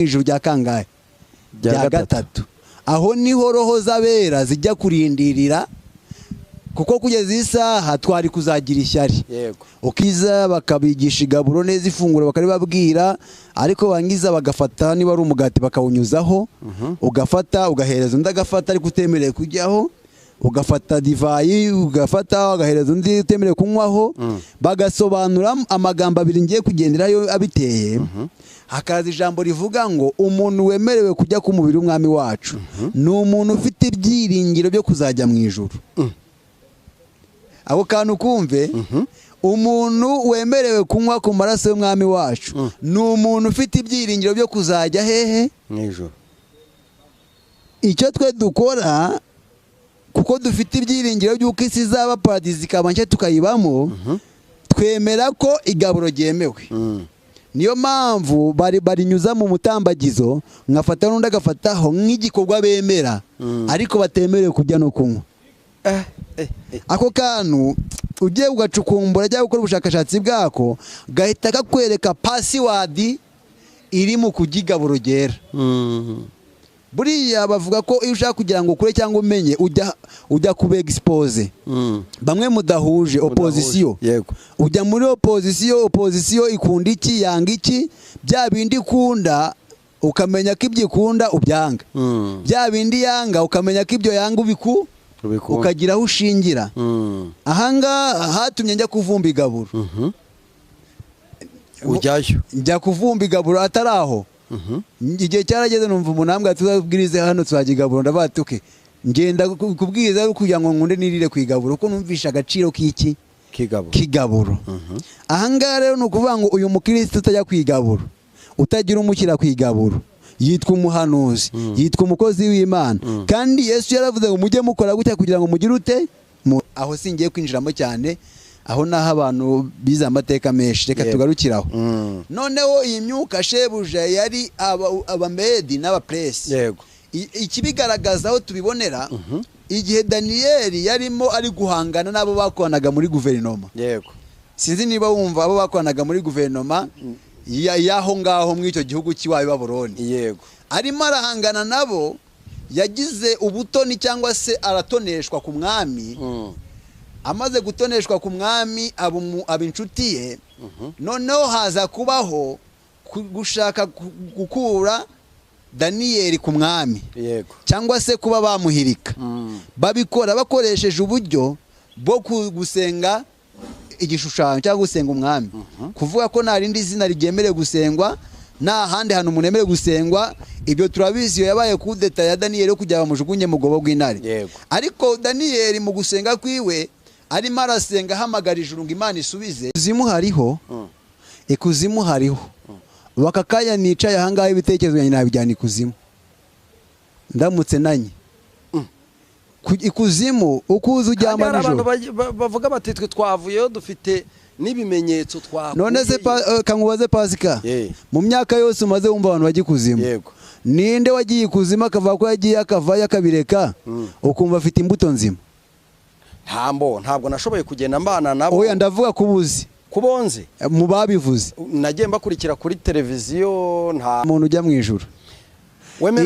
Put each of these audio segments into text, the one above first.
ijuru rya kangahe rya gatatu. Aho niho roho z'abera zijya kurindirira, kuko kugeza isaha twari kuzagira ishyari. Yego. Ukiza bakabigisha igaburo neza, ifunguro bakaribabwira, ariko bangiza bagafata niba ari umugati bakawunyuzaho, ugafata ugahereza undi agafata ariko utemereye kujyaho, ugafata divayi ugafata ugahereza undi utemereye kunywaho, bagasobanura amagambo abiri ngiye kugenderayo abiteye. Hakaza ijambo rivuga ngo umuntu wemerewe kujya ku mubiri w'umwami wacu ni umuntu ufite ibyiringiro byo kuzajya mu ijuru. Ako kantu kumve, umuntu wemerewe kunywa ku maraso y'umwami wacu ni umuntu ufite ibyiringiro byo kuzajya hehe mu ijuru. Icyo twe dukora, kuko dufite ibyiringiro by'uko isi izaba paradisi ikaba nshya tukayibamo, twemera ko igaburo ryemewe. Niyo mpamvu barinyuza mu mutambagizo, nkafata n'undi agafataho nk'igikorwa bemera, ariko batemerewe kujya no kunywa. Ako kantu ugiye ugacukumbura cyangwa gukora ubushakashatsi bwako, gahita kakwereka pasiwadi iri mu kujya igaburo ryera. Buriya bavuga ko iyo ushaka kugira ngo ukure cyangwa umenye ujya kuba expose. Bamwe mudahuje opposition. Yego. Ujya muri opposition ikunda iki yanga iki, bya bindi ikunda ukamenya ko ibyo ikunda ubyanga, bya bindi yanga ukamenya ko ibyo yanga ukagira aho ushingira. Ahangaha hatumye njya kuvumba igaburo. Ujyayo njya kuvumba igaburo atari aho. Igihe cyarageze numva umunambwe tuzabwirize hano tuzajya igaburo, ndabatuke ngenda kubwiriza kugira ngo nkunde nirire ku igaburo, kuko numvisha agaciro k'iki kigaburo. Ahangaha rero ni ukuvuga ngo uyu mukristo utajya ku igaburo, utagira umushyira ku igaburo, yitwa umuhanuzi, yitwa umukozi w'Imana. Kandi Yesu yaravuze ngo mujye mukora gutya kugira ngo mugire ute. Aho singiye kwinjiramo cyane, aho naho abantu bize amateka menshi, reka tugarukiraho. Noneho iyi myuka shebuja yari abamedi n'abapresi. Yego. Ikibigaragaza aho tubibonera, igihe Daniyeli yarimo ari guhangana n'abo bakoranaga muri guverinoma. Yego. Sinzi niba wumva abo bakoranaga muri guverinoma yaho ngaho mu icyo gihugu cy'iwayo Babuloni. Yego. Arimo arahangana nabo, yagize ubutoni cyangwa se aratoneshwa ku mwami. Amaze gutoneshwa ku mwami aba inshuti ye. Noneho haza kubaho gushaka gukura Daniyeli ku mwami. Yego. Cyangwa se kuba bamuhirika. Babikora bakoresheje uburyo bwo gusenga igishushanyo cyangwa gusenga umwami. Kuvuga ko nta rindi zina ryemerewe gusengwa, nta handi hantu umuntu yemerewe gusengwa. Ibyo turabizi yabaye ku deta ya Daniyeli kugira bamujugunye mu gobo bw'intare. Yego. Ariko Daniyeli mu gusenga kwiwe arimo arasenga ahamagara ijuru ngo Imana isubize. Ikuzimu hariho, ikuzimu hariho. Bakakanya nicaye ahangaha ibitekerezo byanjye nabijyana ikuzimu, ndamutse nanye ikuzimu ukuza ujyama nijoro. Bavuga bati twe twavuyeyo dufite n'ibimenyetso twakuye. None se kankubaze Pasika, mu myaka yose umaze wumva abantu bajya ikuzimu, Yego. Ninde wagiye ikuzimu akavuga ko yagiye akavayo akabireka ukumva afite imbuto nzima? Ntabwo nashoboye kugenda mbana nabo. Oya, ndavuga kubuzi kubonze mu babivuze. Nagiye mbakurikira kuri televiziyo. Nta muntu ujya mu ijuru.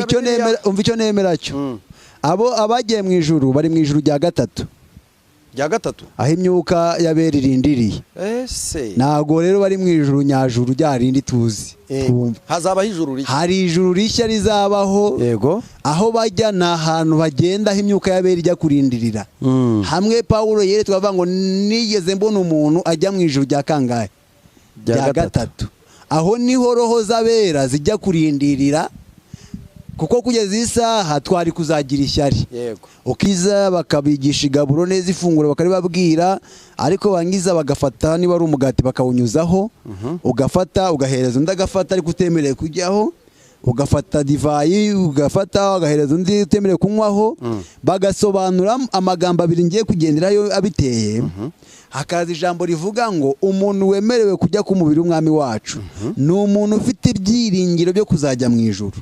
Icyo nemera, umva icyo nemera cyo. Abagiye mu ijuru bari mu ijuru rya gatatu. Rya gatatu? Aho imyuka yabera irindiriye. Ntago rero bari mu ijuru nyajuru rya rindi tuzi. Hazabaho ijuru rishya. Hari ijuru rishya rizabaho. Yego. Aho bajya ni ahantu bagenda aho imyuka yabera ijya kurindirira. Hamwe Pawulo yeretwa avuga ngo nigeze mbona umuntu ajya mu ijuru rya kangahe rya gatatu. Aho niho roho z'abera zijya kurindirira, kuko kugeza isaha twari kuzagira ishyari. Yego. Ukiza bakabigisha igaburo neza, ifunguro bakaribabwira, ariko bangiza bagafata niba ari umugati bakawunyuzaho, ugafata ugahereza undi agafata ariko utemereye kujyaho, ugafata divayi ugafata ugahereza undi utemereye kunywaho. Bagasobanura amagambo abiri ngiye kugenderayo abiteye. Hakaza ijambo rivuga ngo umuntu wemerewe kujya ku mubiri w'umwami wacu ni umuntu ufite ibyiringiro byo kuzajya mu ijuru.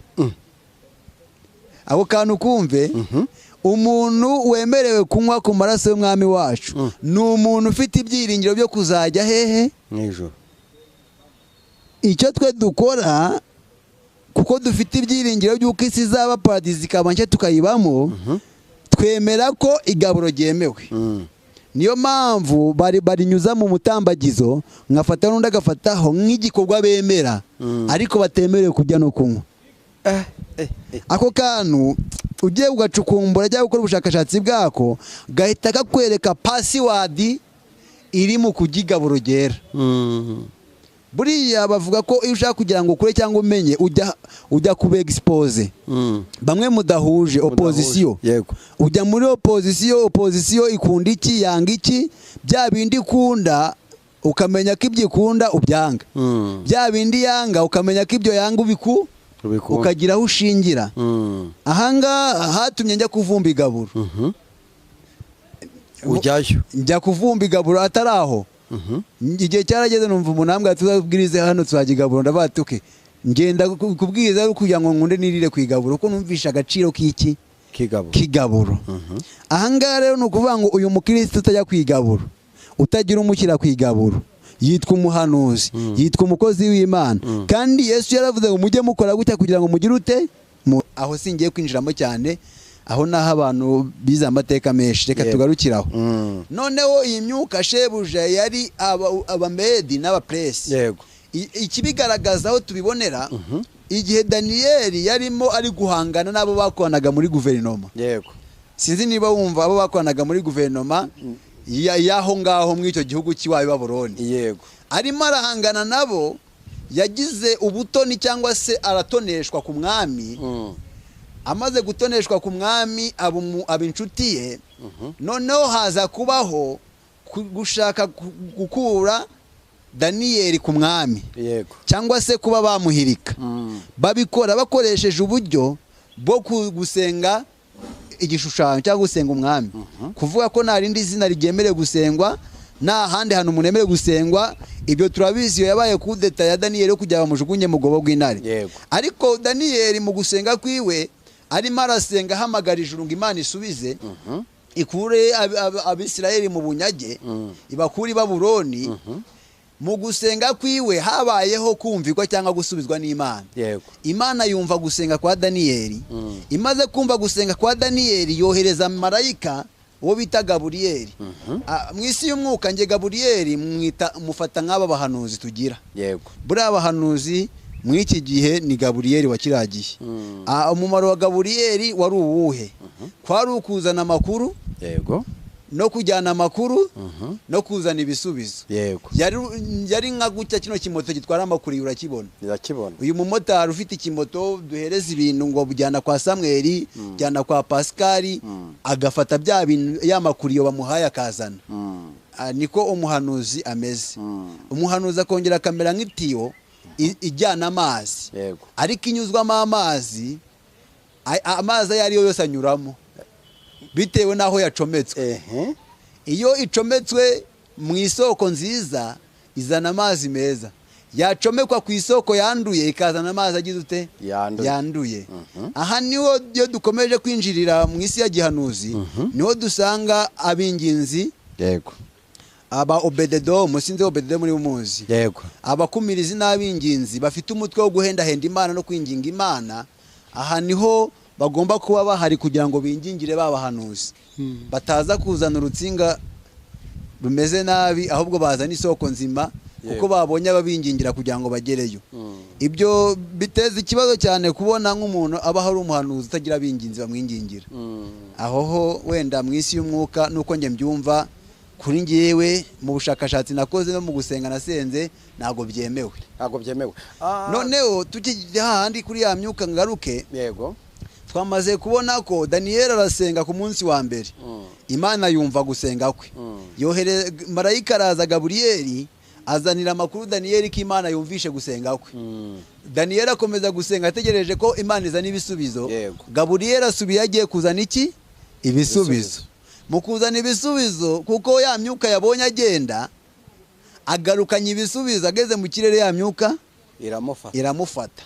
Ako kantu kumve, umuntu wemerewe kunywa ku maraso y'umwami wacu ni umuntu ufite ibyiringiro byo kuzajya hehe mu ijuru. Icyo twe dukora, kuko dufite ibyiringiro by'uko isi izaba paradisi ikaba nshya tukayibamo, twemera ko igaburo ryemewe. Niyo mpamvu barinyuza mu mutambagizo, nkafata n'undi agafataho nk'igikorwa bemera, ariko batemerewe kurya no kunywa. Ako kantu ugiye ugacukumbura cyangwa gukora ubushakashatsi bwako, gahita kakwereka pasiwadi iri mu kurya igaburo ryera. Buriya bavuga ko iyo ushaka kugira ngo ukure cyangwa umenye ujya kuba expose. Bamwe mudahuje opposition, ujya muri opposition ikunda iki yanga iki, bya bindi ikunda ukamenya ko ibyo ikunda ubyanga, bya bindi yanga ukamenya ko ibyo yanga ukagira aho ushingira. Ahangaha hatumye njya kuvumba igaburo. Ujyayo njya kuvumba igaburo atari aho. Igihe cyarageze numva umunambwe tuzabwirize hano tuzajya igaburo, ndabatuke ngenda kubwiriza kugira ngo nkunde nirire ku igaburo, kuko numvisha agaciro k'iki kigaburo. Ahangaha rero ni ukuvuga ngo uyu mukristo utajya ku igaburo, utagira umushyira ku igaburo, yitwa umuhanuzi, yitwa umukozi w'Imana. Kandi Yesu yaravuze ngo mujye mukora gutya kugira ngo mugire ute. Aho singiye kwinjiramo cyane, aho naho abantu biza amateka menshi, reka tugarukiraho. Noneho iyi myuka shebuja yari abamedi n'abapresi. Ikibigaragaza aho tubibonera, igihe Daniyeli yarimo ari guhangana n'abo bakoranaga muri guverinoma. Sinzi niba wumva abo bakoranaga muri guverinoma yaho ngaho mu icyo gihugu cy'iwawe Babuloni. Arimo arahangana nabo, yagize ubutoni cyangwa se aratoneshwa ku mwami. Amaze gutoneshwa ku mwami aba inshuti ye. Noneho haza kubaho gushaka gukura Daniyeli ku mwami, cyangwa se kuba bamuhirika. Babikora bakoresheje uburyo bwo gusenga igishushanyo cyangwa gusenga umwami, kuvuga ko nta rindi zina ryemerewe gusengwa, nta handi hantu umuntu yemerewe gusengwa. Ibyo turabizi iyo yabaye kudeta ya Daniyeli yo kugira bamujugunye mu gobo rw'intare. Ariko Daniyeli mu gusenga kwiwe arimo arasenga ahamagara ijuru ngo Imana isubize, ikure Abisirayeli mu bunyage, ibakure i Babuloni. Mu gusenga kwiwe habayeho kumvirwa cyangwa gusubizwa n'Imana. Imana yumva gusenga kwa Daniyeli. Imaze kumva gusenga kwa Daniyeli, yohereza marayika uwo bita Gaburiyeli. Mu isi y'umwuka nge Gaburiyeli mufata nk'aba bahanuzi tugira. Buriya abahanuzi muri iki gihe ni Gaburiyeli wakiragiye. Umumaro wa Gaburiyeli wari uwuhe? Kwari ukuzana amakuru, no kujyana amakuru, no kuzana ibisubizo. Yari nka gutya kino kimoto gitwara amakuru urakibona. Uyu mumotari ufite ikimoto duhereza ibintu ngo bujyana kwa Samweli, jyana kwa Pascal, agafata bya bintu ya makuru yo bamuhaye akazana. Niko umuhanuzi ameze. Umuhanuzi akongera kamera nk'itiyo ijyana amazi, ariko inyuzwamo amazi ayo yose anyuramo bitewe n'aho yacometswe. Iyo icometswe mu isoko nziza izana amazi meza, yacomekwa ku isoko yanduye ikazana amazi agize ute yanduye. Aha niho iyo dukomeje kwinjirira mu isi ya gihanuzi, niho dusanga abinginzi, aba Obededomu, sinzi Obededomu muri umuzi, abakumirizi n'abinginzi bafite umutwe wo guhendahenda Imana no kwinginga Imana. Aha niho bagomba kuba bahari kugira ngo bingingire babahanuzi, bataza kuzana urutsinga rumeze nabi, ahubwo bazana isoko nzima, kuko babonye ababingingira kugira ngo bagereyo. Ibyo biteza ikibazo cyane kubona nk'umuntu aba hari umuhanuzi utagira abinginzi bamwingingira. Aho wenda mu isi y'umwuka nuko nge mbyumva, kuri ngewe mu bushakashatsi nakoze no mu gusenga nasenze ntago byemewe. Noneho tukijya handi kuri ya myuka ngaruke. Twamaze kubona ko Daniyeli arasenga ku munsi wa mbere, Imana yumva gusenga kwe. Marayika araza Gaburiyeli azanira amakuru Daniyeli ko Imana yumvishe gusenga kwe. Daniyeli akomeza gusenga ategereje ko Imana izana ibisubizo. Gaburiyeli asubiye agiye kuzana iki? Ibisubizo. Mu kuzana ibisubizo, kuko ya myuka yabonye agenda agarukanye ibisubizo, ageze mu kirere ya myuka iramufata.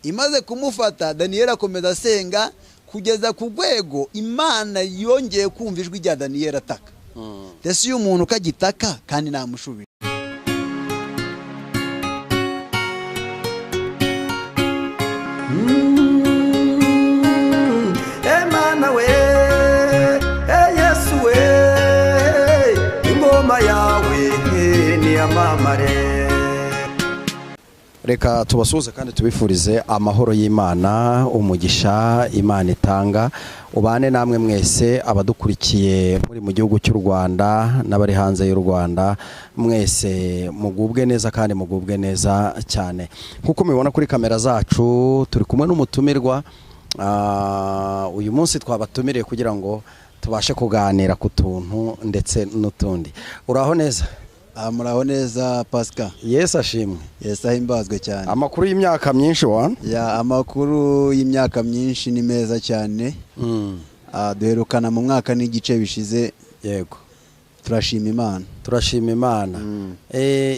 Imaze kumufata, Daniyeli akomeza asenga kugeza ku rwego Imana yongeye kumva ijwi rya Daniyeli ataka. Ndetse uyu muntu kagitaka kandi namushubije. Emana we Yesu we ingoma yawe niyamamare. Reka tubasuhuze kandi tubifurize amahoro y'Imana, umugisha Imana itanga ubane namwe mwese abadukurikiye muri mu gihugu cy'u Rwanda n'abari hanze y'u Rwanda, mwese mugubwe neza kandi mugubwe neza cyane. Nkuko mubibona kuri kamera zacu turi kumwe n'umutumirwa. Uyu munsi twabatumiriye kugira ngo tubashe kuganira ku tuntu ndetse n'utundi. Uraho neza? Muraho neza Pascal. Yesu ashimwe. Yesu ahimbazwe cyane. Amakuru y'imyaka myinshi wa? Amakuru y'imyaka myinshi ni meza cyane. Duherukana mu mwaka n'igice bishize. Yego. Turashima Imana. Turashima Imana.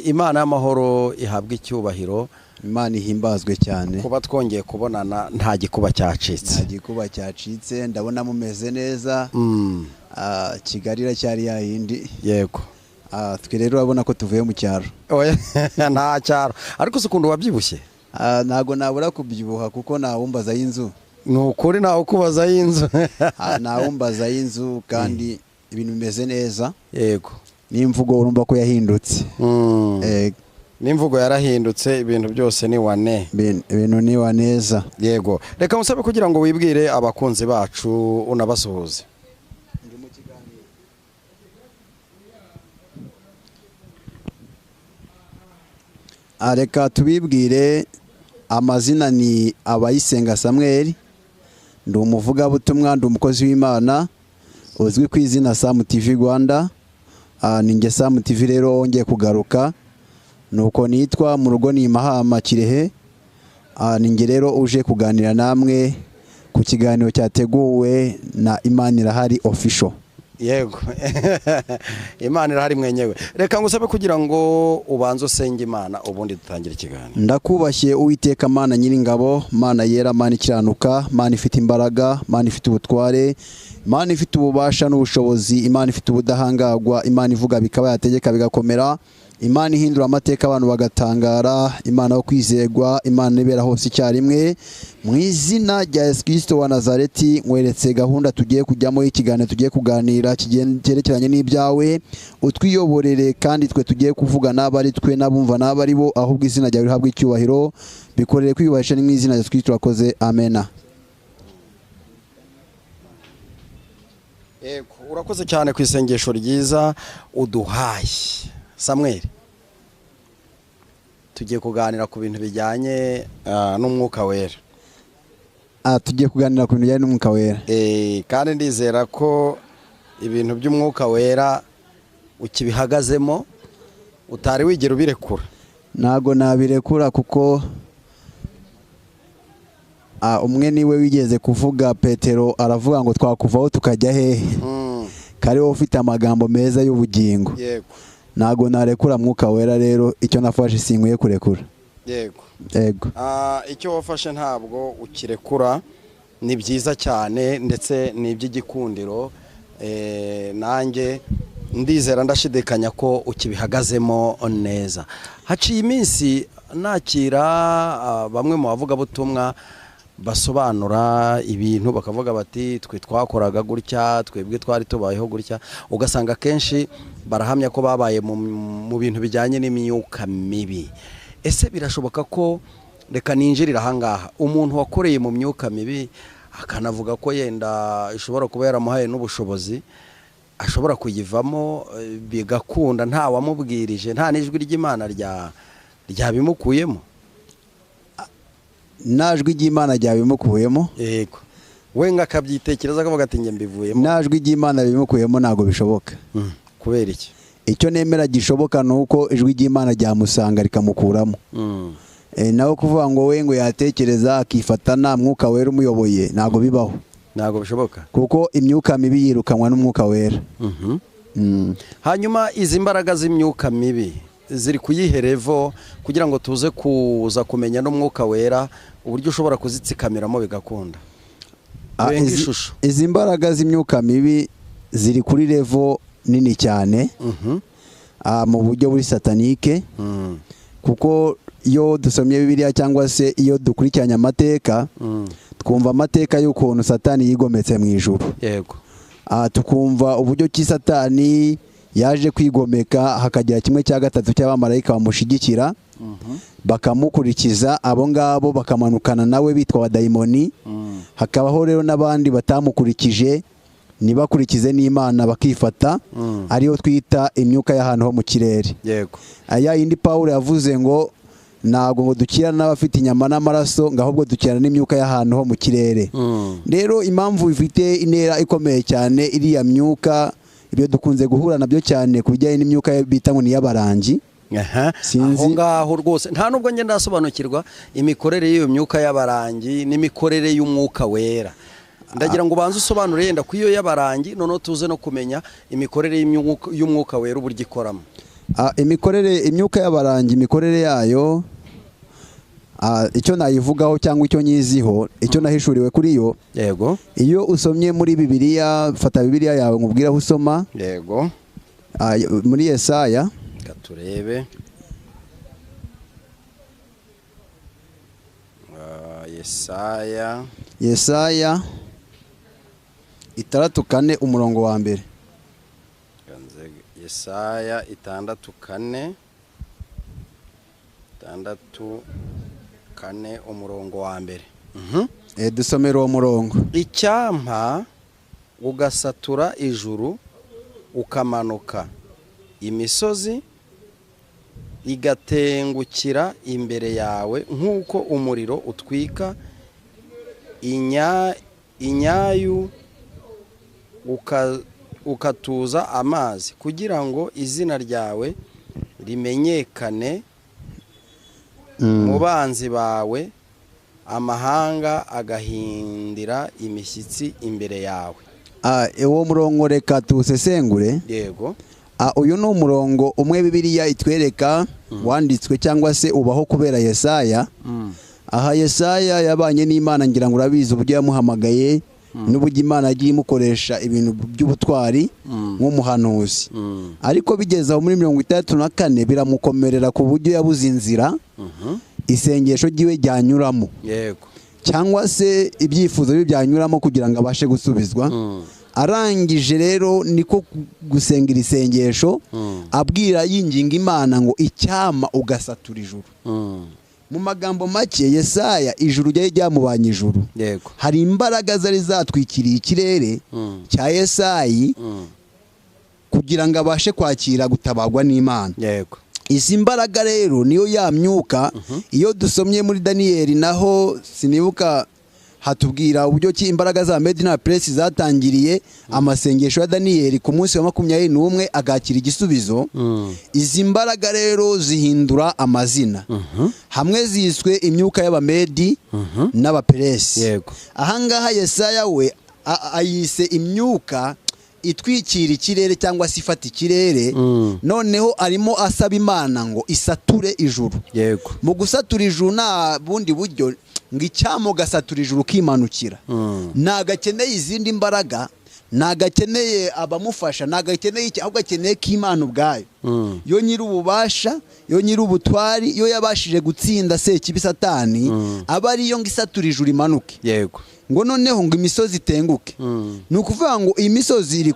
Imana y'amahoro ihabwa icyubahiro. Imana ihimbazwe cyane. Kuba twongeye kubonana nta gikuba cyacitse. Nta gikuba cyacitse, ndabona mumeze neza. Kigali iracyari yayindi. Yego. Twe rero urabona ko tuvuye mu cyaro. Nta cyaro ariko sekundu wabyibushye. Ntago nabura kubyibuha kuko nawumbaza y'inzu. Nukuri nawe kubaza y'inzu. Nawumbaza y'inzu kandi ibintu bimeze neza. Yego. N'imvugo urumva ko yahindutse. N'imvugo yarahindutse, ibintu byose ni wane. Ibintu ni waneza. Yego. Reka musabe kugira ngo wibwire abakunzi bacu unabasuhuze. Reka tubibwire, amazina ni Abayisenga Samuel, ndi umuvugabutumwa, ndi umukozi w'Imana uzwi ku izina Sam TV Rwanda. Ninjye Sam TV rero wongeye kugaruka, nuko nitwa mu rugo ni Mahama Kirehe. Ninjye rero uje kuganira namwe ku kiganiro cyateguwe na Imana Irahari Official. Yego. Imana irahari mwenyewe. Reka ngusabe kugira ngo ubanze usenge Imana ubundi dutangire ikiganiro. Ndakubashye Uwiteka Mana Nyiringabo, Mana yera, Mana ikiranuka, Mana ifite imbaraga, Mana ifite ubutware, Imana ifite ububasha n'ubushobozi, Imana ifite ubudahangagwa, Imana ivuga bikaba, yategeka bigakomera, Imana ihindura amateka abantu bagatangara, Imana yo kwizerwa, Imana ibera hose icyarimwe. Mu izina rya Yesu Kristo wa Nazareti nkweretse gahunda tugiye kujyamo y'ikiganiro tugiye kuganira cyerekeranye n'ibyawe, utwiyoborere kandi twe tugiye kuvuga n'abari twe n'abumva n'abari bo, ahubwo izina ryawe rihabwe icyubahiro, bikorere kwiyubahisha mu izina rya Yesu Kristo wakoze, amena. Yego, urakoze cyane ku isengesho ryiza uduhaye. Samuel, tugiye kuganira ku bintu bijyanye n'umwuka wera. Tugiye kuganira ku bintu bijyanye n'umwuka wera. Kandi ndizera ko ibintu by'umwuka wera ukibihagazemo utari wigera ubirekura. Ntago nabirekura kuko umwe niwe wigeze kuvuga, Petero aravuga ngo twakuvaho tukajya hehe. Kari wowe ufite amagambo meza y'ubugingo. Yego. Ntago narekura mwuka wera, rero icyo nafashe sinkwiye kurekura. Yego. Yego. Icyo wafashe ntabwo ukirekura, ni byiza cyane ndetse ni iby'igikundiro. Nanjye ndizera ndashidikanya ko ukibihagazemo neza. Haciye iminsi nakira bamwe mu bavugabutumwa basobanura ibintu bakavuga bati twe twakoraga gutya, twebwe twari tubayeho gutya, ugasanga kenshi barahamya ko babaye mu bintu bijyanye n'imyuka mibi. Ese birashoboka ko, reka ninjirira ahangaha, umuntu wakoreye mu myuka mibi akanavuga ko yenda ishobora kuba yaramuhaye n'ubushobozi, ashobora kuyivamo bigakunda nta wamubwirije, nta n'ijwi ry'Imana ryabimukuyemo? Najwi ry'Imana ryabimukuyemo? Yego. We ngakabyitekereza akavuga ati nge mbivuyemo. Najwi ry'Imana bimukuyemo ntago bishoboka. Kubera iki? Icyo nemera gishoboka nuko ijwi ry'Imana ryamusanga rikamukuramo. Nawe kuvuga ngo we ngo yatekereza akifata nta mwuka wera umuyoboye, ntago bibaho. Ntago bishoboka. Kuko imyuka mibi yirukanwa n'umwuka wera. Hanyuma izi mbaraga z'imyuka mibi ziri kuyiherevo kugira ngo tuze kuza kumenya n'umwuka wera uburyo ushobora kuzitsikamiramo bigakunda. Izi mbaraga z'imyuka mibi ziri kuri levo nini cyane mu buryo buri satanike, kuko iyo dusomye Bibiliya cyangwa se iyo dukurikiranye amateka twumva amateka y'ukuntu Satani yigometse mu ijuru. Yego. Tukumva uburyo ki Satani yaje kwigomeka, hakagira 1/3 cy'abamarayika bamushigikira bakamukurikiza, abo ngabo bakamanukana nawe bitwa abadayimoni. Hakabaho rero n'abandi batamukurikije ntibakurikize n'Imana bakifata, ariyo twita imyuka y'ahantu ho mu kirere. Yego. Aya indi Pawulo yavuze ngo ntabwo ngo dukirana n'abafite inyama n'amaraso, ngo ahubwo dukirana n'imyuka y'ahantu ho mu kirere. Rero impamvu ifite intera ikomeye cyane iriya myuka, ibyo dukunze guhura nabyo cyane ku bijyanye n'imyuka bita ngo ni y'abarangi. Sinzi aho ngaho rwose nta nubwo ngenda ndasobanukirwa imikorere y'iyo myuka y'abarangi n'imikorere y'umwuka wera. Ndagira ngo ubanze usobanure yenda ku iyo y'abarangi, noneho tuze no kumenya imikorere y'umwuka wera uburyo ikoramo. Imyuka y'abarangi, imikorere yayo, icyo nayivugaho cyangwa icyo nyiziho, icyo nahishuriwe kuri yo. Yego. Iyo usomye muri Bibiliya, fata Bibiliya yawe nkubwire aho usoma. Yego. Muri Yesaya, turebe. Yesaya 6:4 umurongo wa mbere. Yesaya 6:4 umurongo wa mbere. Dusomera uwo murongo. Icyampa ugasatura ijuru ukamanuka imisozi igatengukira imbere yawe nk'uko umuriro utwika inyayu ukatuza amazi, kugira ngo izina ryawe rimenyekane mu banzi bawe, amahanga agahindira imishyitsi imbere yawe. Uwo murongo reka tuwusesengure. Yego. Uyu ni umurongo umwe Bibiliya itwereka wanditswe cyangwa se ubaho kubera Yesaya. Aha Yesaya yabanye n'Imana, ngira ngo urabizi uburyo yamuhamagaye n'uburyo Imana yagiye imukoresha ibintu by'ubutwari nk'umuhanuzi. Ariko bigeze aho muri 64 biramukomerera ku buryo yabuze inzira isengesho ryiwe ryanyuramo. Yego. Cyangwa se ibyifuzo bye byanyuramo kugira ngo abashe gusubizwa. Arangije rero niko gusengera isengesho, abwira yinginga Imana ngo icyama ugasatura ijuru. Mu magambo make Yesaya ijuru ryari ryamubanye ijuru. Yego. Hari imbaraga zari zatwikiriye ikirere cya Yesayi kugira ngo abashe kwakira gutabagwa n'Imana. Yego. Izi mbaraga rero niyo ya myuka. Iyo dusomye muri Daniyeli naho sinibuka hatubwira uburyo ki imbaraga za Medina Press zatangiriye amasengesho ya Daniyeli ku munsi wa 21 agakira igisubizo. Izi mbaraga rero zihindura amazina. Hamwe ziswe imyuka y'abamedi n'abaperesi. Yego. Ahangaha Yesaya we ayise imyuka itwikira ikirere cyangwa se ifata ikirere. Noneho arimo asaba Imana ngo isature ijuru. Yego. Mu gusatura ijuru nta bundi buryo ngo icyamo gasatura ijuru kimanukira. Nagakeneye izindi mbaraga, nagakeneye abamufasha, nagakeneye iki, ahubwo akeneye k'Imana ubwayo. Yo nyiri ububasha, yo nyiri ubutwari, yo yabashije gutsinda Sekibi Satani, aba ariyo ngo isatura ijuru imanuke. Yego. Ngo noneho ngo imisozi itenguke. Ni ukuvuga ngo iyi misozi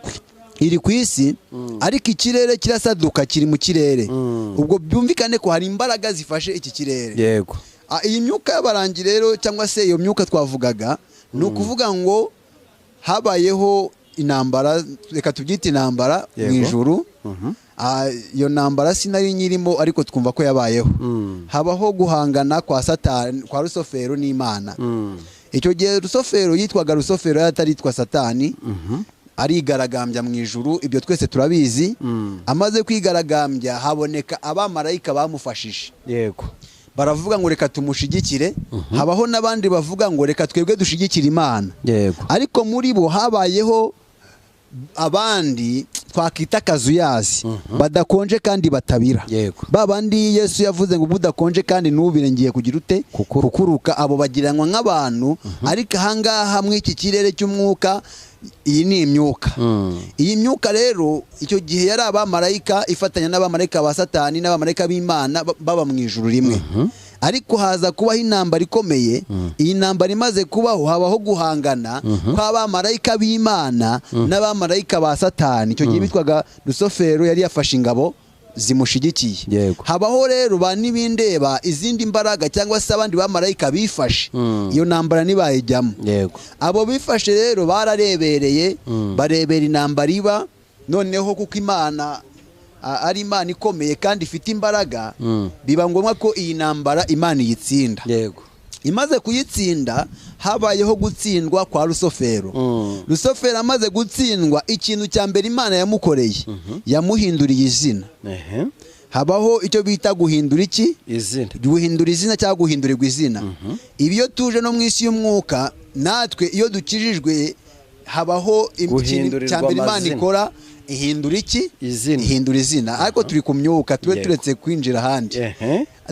iri ku isi, ariko ikirere kirasaduka kiri mu kirere. Ubwo byumvikane ko hari imbaraga zifashe iki kirere. Yego. Iyi myuka y'abarangi rero cyangwa se iyo myuka twavugaga, ni ukuvuga ngo habayeho intambara, reka tubyite intambara mu ijuru. Iyo ntambara sinari nyirimo, ariko twumva ko yabayeho. Habaho guhangana kwa Satani, kwa Rusofero n'Imana. Icyo gihe Rusofero yitwaga Rusofero, yataritwa Satani. Arigaragambya mu ijuru, ibyo twese turabizi. Amaze kwigaragambya haboneka abamarayika bamufashije. Yego. Baravuga ngo reka tumushigikire. Habaho n'abandi bavuga ngo reka twebwe dushigikire Imana. Yego. Ariko muri bo habayeho abandi twakita akazuyazi badakonje kandi batabira. Yego. Babandi Yesu yavuze ngo budakonje kandi nubire ngiye kugira ute kukuruka, abo bagiranwa nk'abantu. Ariko ahangaha muri iki kirere cy'umwuka, iyi ni imyuka. Iyi myuka rero icyo gihe yari abamarayika ifatanya n'abamarayika ba Satani n'abamarayika b'Imana baba mu ijuru rimwe. Ariko haza kubaho intambara ikomeye. Iyi ntambara imaze kubaho, habaho guhangana kw'abamarayika b'Imana n'abamarayika ba Satani. Icyo gihe bitwaga Lusofero, yari yafashe ingabo zimushigikiye. Yego. Habaho rero ba n'ibindeba izindi mbaraga cyangwa se abandi bamarayika bifashe. Iyo ntambara nibayijyamo. Yego. Abo bifashe rero bararebereye, barebera intambara iba. Noneho kuko Imana ari Imana ikomeye kandi ifite imbaraga, biba ngombwa ko iyi ntambara Imana iyitsinda. Yego. Imaze kuyitsinda, habayeho gutsindwa kwa Lusofero. Lusofero amaze gutsindwa, ikintu cya mbere Imana yamukoreye, yamuhinduriye izina. Habaho icyo bita guhindura iki? Izina. Guhindura izina cyangwa guhindurirwa izina. Iyo tuje no mu isi y'umwuka, natwe iyo dukijijwe, habaho ikintu cya mbere Imana ikora, ihindura iki? Izina. Ihindura izina. Ariko turi ku myuka, tube turetse kwinjira ahandi.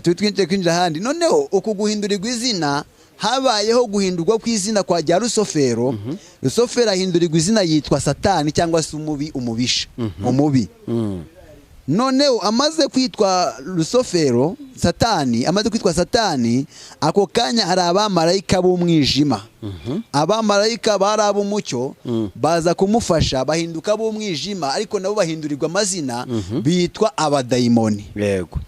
Turi kwinjira ahandi. Noneho uku guhindurirwa izina, habayeho guhindurwa kw'izina kwa rya Lusofero. Lusofero ahindurirwa izina yitwa Satani cyangwa se umubi, umubisha, umubi. Noneho amaze kwitwa Lusofero, Satani amaze kwitwa Satani, ako kanya hari abamarayika b'umwijima. Abamarayika bari ab'umucyo baza kumufasha, bahinduka b'umwijima, ariko nabo bahindurirwa amazina, bitwa abadayimoni. Yego.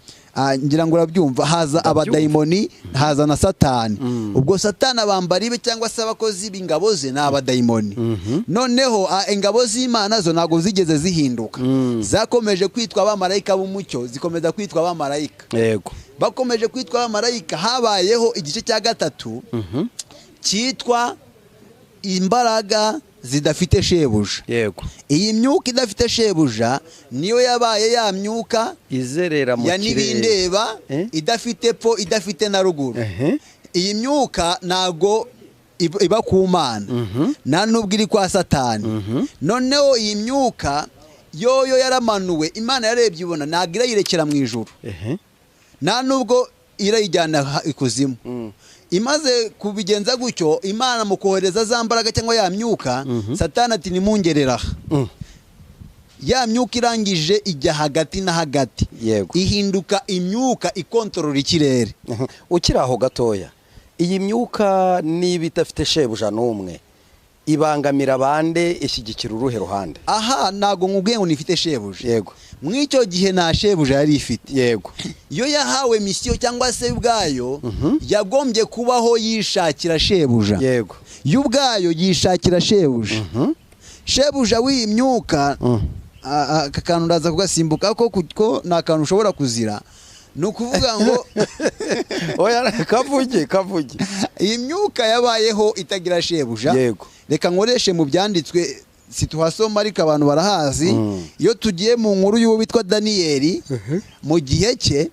Ngira ngo urabyumva, haza abadayimoni, haza na Satani. Ubwo Satani abambari be cyangwa se abakozi b'ingabo ze ni abadayimoni. Noneho ingabo z'Imana zo ntago zigeze zihinduka, zakomeje kwitwa abamarayika b'umucyo, zikomeza kwitwa abamarayika. Yego. Bakomeje kwitwa abamarayika, habayeho igice cya gatatu cyitwa imbaraga zidafite shebuja. Yego. Iyi myuka idafite shebuja niyo yabaye ya myuka izerera mu ya n'ibindeba, idafite po, idafite na ruguru. Iyi myuka nago iba ku Mana, nta nubwo iri kwa Satani. Noneho iyi myuka yoyo yaramanuwe, Imana yarebye ibona ntabwo irayirekera mu ijuru, nta nubwo irayijyana ikuzimu. Imaze kubigenza gutyo, Imana mu kohereza za mbaraga cyangwa ya myuka, Satani ati nimungerera. Ya myuka irangije ijya hagati na hagati. Yego. Ihinduka imyuka ikontorora ikirere. Ukiri aho gatoya, iyi myuka niba idafite shebuja n'umwe, ibangamira abande, ishyigikira uruhe ruhande? Aha ntago nkubwiye ngo nifite shebuja. Yego. Mw'icyo gihe nta shebuja yari ifite. Yego. Iyo yahawe misiyo cyangwa se ubwayo, yagombye kubaho yishakira shebuja. Yego. Yo ubwayo yishakira shebuja. Shebuja w'iyi myuka, aka kantu ndaza kugasimbuka ko nta kantu ushobora kuzira. Ni ukuvuga ngo oya, kavuge. Iyi myuka yabayeho itagira shebuja. Yego. Reka nkoreshe mu byanditswe, situhasoma ariko abantu barahazi. Iyo tugiye mu nkuru y'uwo bitwa Daniyeli, mu gihe cye,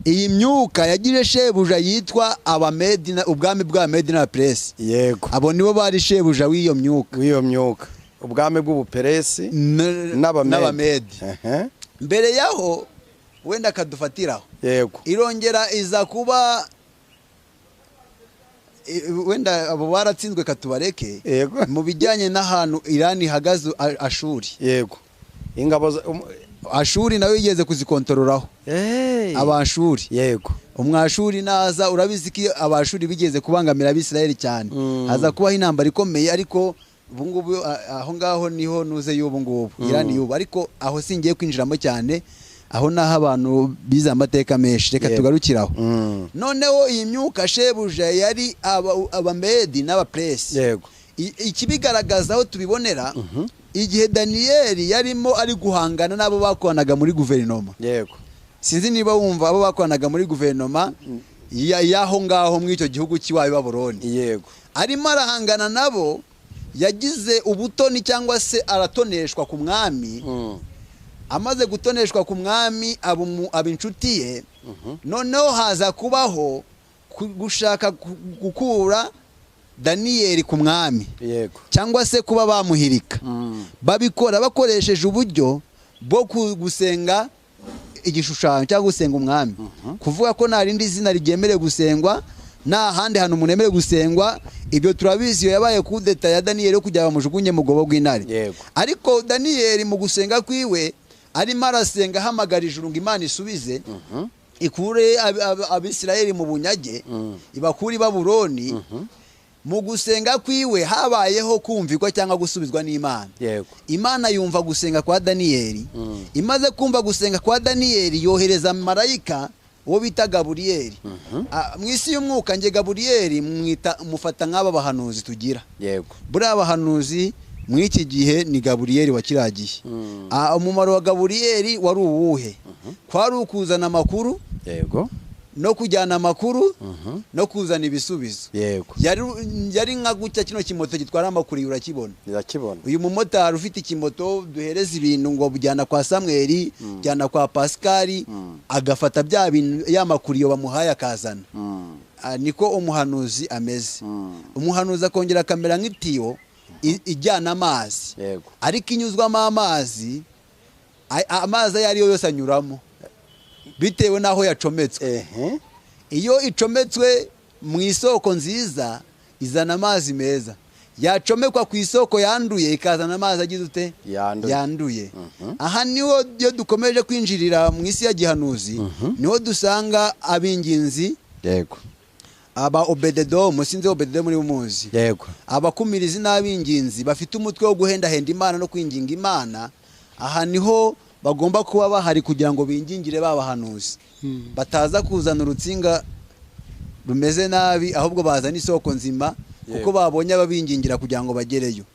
iyi myuka yagire shebuja yitwa Abamedi, ubwami bw'Abamedi n'Abaperesi. Yego. Abo nibo bari shebuja w'iyo myuka. Ubwami bw'Ubuperesi n'Abamedi. Mbere yaho wenda akadufatiraho. Yego. Irongera iza kuba, wenda abo baratsinzwe katubareke. Yego. Mu bijyanye n'ahantu Irani ihagaze, Ashuri. Yego. Ingabo Ashuri nawe yigeze kuzikontorolaho. Abashuri. Yego. Umwashuri naza, urabizi ko Abashuri bigeze kubangamira Abisirayeli cyane. Haza kubaho intambara ikomeye, ariko ubu ngubu aho ngaho niho nuze y'ubu ngubu, Irani y'ubu. Ariko aho singiye kwinjiramo cyane, aho naho abantu bize amateka menshi, reka tugarukiraho. Noneho iyi myuka shebuja yari Abamedi n'Abaperesi. Yego. Ikibigaragaza aho tubibonera, igihe Daniyeli yarimo ari guhangana n'abo bakoranaga muri guverinoma. Yego. Sinzi niba wumva abo bakoranaga muri guverinoma y'aho ngaho muri icyo gihugu cy'iwayo Babuloni. Yego. Arimo arahangana nabo, yagize ubutoni cyangwa se aratoneshwa ku mwami. Amaze gutoneshwa ku mwami, aba inshuti ye. Noneho haza kubaho gushaka gukura daniyeli ku mwami yego cyangwa se kuba bamuhirika babikora bakoresheje uburyo bwo gusenga igishushanyo cyangwa gusenga umwami kuvuga ko nta rindi zina ryemerewe gusengwa nta handi hantu umuntu yemerewe gusengwa. Ibyo turabizi iyo yabaye kudeta ya daniyeli yo kugira bamujugunye mu gobo rw'intare. Ariko daniyeli mu gusenga kwiwe arimo arasenga ahamagara ijuru ngo Imana isubize ikure abisirayeli mu bunyage ibakure i Babuloni. Mu gusenga kwiwe habayeho kumvirwa cyangwa gusubizwa n'Imana. Imana yumva gusenga kwa daniyeli. Imaze kumva gusenga kwa daniyeli yohereza marayika uwo bita Gaburiyeli. Mu isi y'umwuka nge Gaburiyeli mufata nk'aba bahanuzi tugira. Buriya bahanuzi mu iki gihe ni Gaburiyeli wa kiragiye. Umumaro wa Gaburiyeli wari uwuhe? Kwari ukuzana amakuru no kujyana amakuru no kuzana ibisubizo. Yari nka gutya kino kimoto gitwara amakuru urakibona. Uyu mumotari ufite ikimoto duhereza ibintu ngo bujyana kwa Samweli, jyana kwa Pascal, agafata bya bintu ya makuru yo bamuhaye akazana. Niko umuhanuzi ameze. Umuhanuzi akongera kamera nk'itiyo ijyana amazi. Ariko inyuzwamo amazi ayari yo yose anyuramo bitewe naho yacometswe. Iyo icometswe mu isoko nziza izana amazi meza, yacomekwa ku isoko yanduye ikazana amazi agize ute yanduye. Aha niho iyo dukomeje kwinjirira mu isi ya gihanuzi niho dusanga abinginzi aba Obededomu, sinzi Obededomu muri umuzi, abakumirizi n'abinginzi bafite umutwe wo guhendahenda Imana no kwinginga Imana. Aha niho bagomba kuba bahari kugira ngo bingingire babahanuzi bataza kuzana urutsinga rumeze nabi, ahubwo bazana isoko nzima kuko babonye ababingingira kugira ngo bagereyo.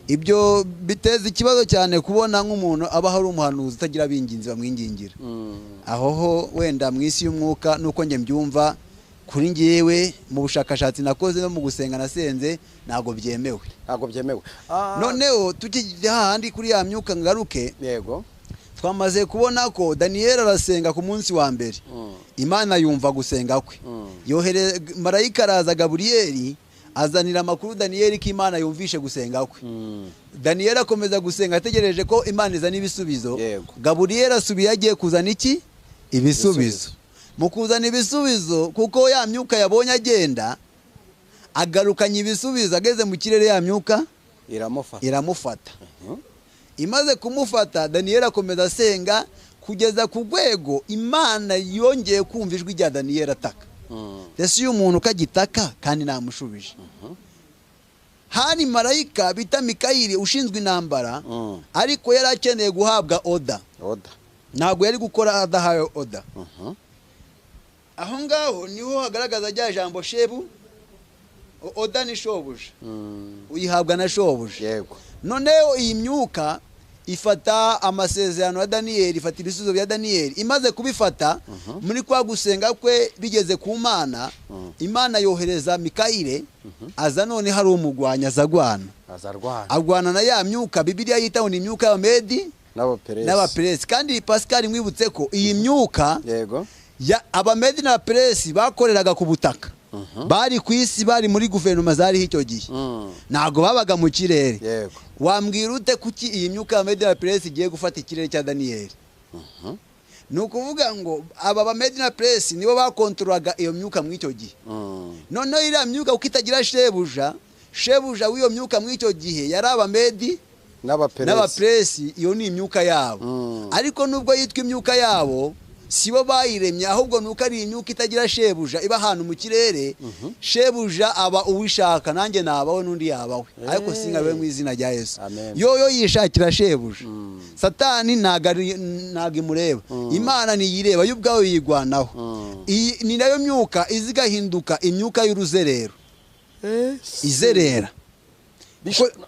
Ibyo biteza ikibazo cyane kubona nk'umuntu aba hari umuhanuzi utagira abinginzi bamwingingira. Aho ho wenda mu isi y'umwuka nuko nge mbyumva kuri ngewe mu bushakashatsi nakoze no mu gusenga nasenze ntago byemewe. Noneho tukijya hahandi kuri ya myuka ngaruke. Twamaze kubona ko Daniyeli arasenga ku munsi wa mbere. Imana yumva gusenga kwe. Yohere marayika araza Gaburiyeli azanira amakuru Daniyeli ko Imana yumvishe gusenga kwe. Daniyeli akomeza gusenga ategereje ko Imana izana ibisubizo. Gaburiyeli asubiye agiye kuzana iki? Ibisubizo. Mu kuzana ibisubizo kuko ya myuka yabonye agenda agarukanye ibisubizo, ageze mu kirere ya myuka iramufata. Imaze kumufata Daniyeli akomeza asenga kugeza ku rwego Imana yongeye kumva ijwi rya Daniyeli ataka. Ndetse uyu muntu kagitaka kandi namushubije. Hani marayika bita Mikayeli ushinzwe intambara, ariko yari akeneye guhabwa oda. Ntabwo yari gukora adahawe oda. Aho ngaho niho hagaragaza rya jambo shebu. Oda ni shobuja. Uyihabwa na shobuja. Noneho iyi myuka ifata amasezerano ya Daniyeli, ifata ibisubizo bya Daniyeli. Imaze kubifata muri kwa gusenga kwe bigeze ku Mana, Imana yohereza Mikayeli aza none hari umugwanya azarwana na ya myuka Bibiliya yitaho ni imyuka ya Medi n'Abaperesi. Kandi Pascal mwibutse ko iyi myuka Abamedi n'Abaperesi bakoreraga ku butaka. Bari ku isi, bari muri guverinoma zari icyo gihe. Ntago babaga mu kirere. Wambwira ute kuki iyi myuka ya Medi n'Abaperesi igiye gufata ikirere cya Daniyeli? Nukuvuga ngo aba Bamedi n'Abaperesi nibo bakontorolaga iyo myuka mu icyo gihe. Noneho iriya myuka uko itagira shebuja w'iyo myuka mu icyo gihe yari Abamedi n'Abaperesi. Iyo ni imyuka yabo. Ariko nubwo yitwa imyuka yabo sibo bayiremye, ahubwo nuko ari imyuka itagira shebuja iba ahantu mu kirere. Shebuja aba uwishaka, nanjye nabawe n'undi yabawe, ariko singabe mu izina rya Yesu. Yo yishakira shebuja. Satani ntago imureba. Imana niyireba, yo ubwawe yigwanaho. Ni nayo myuka izigahinduka imyuka y'uruzerero. Izerera.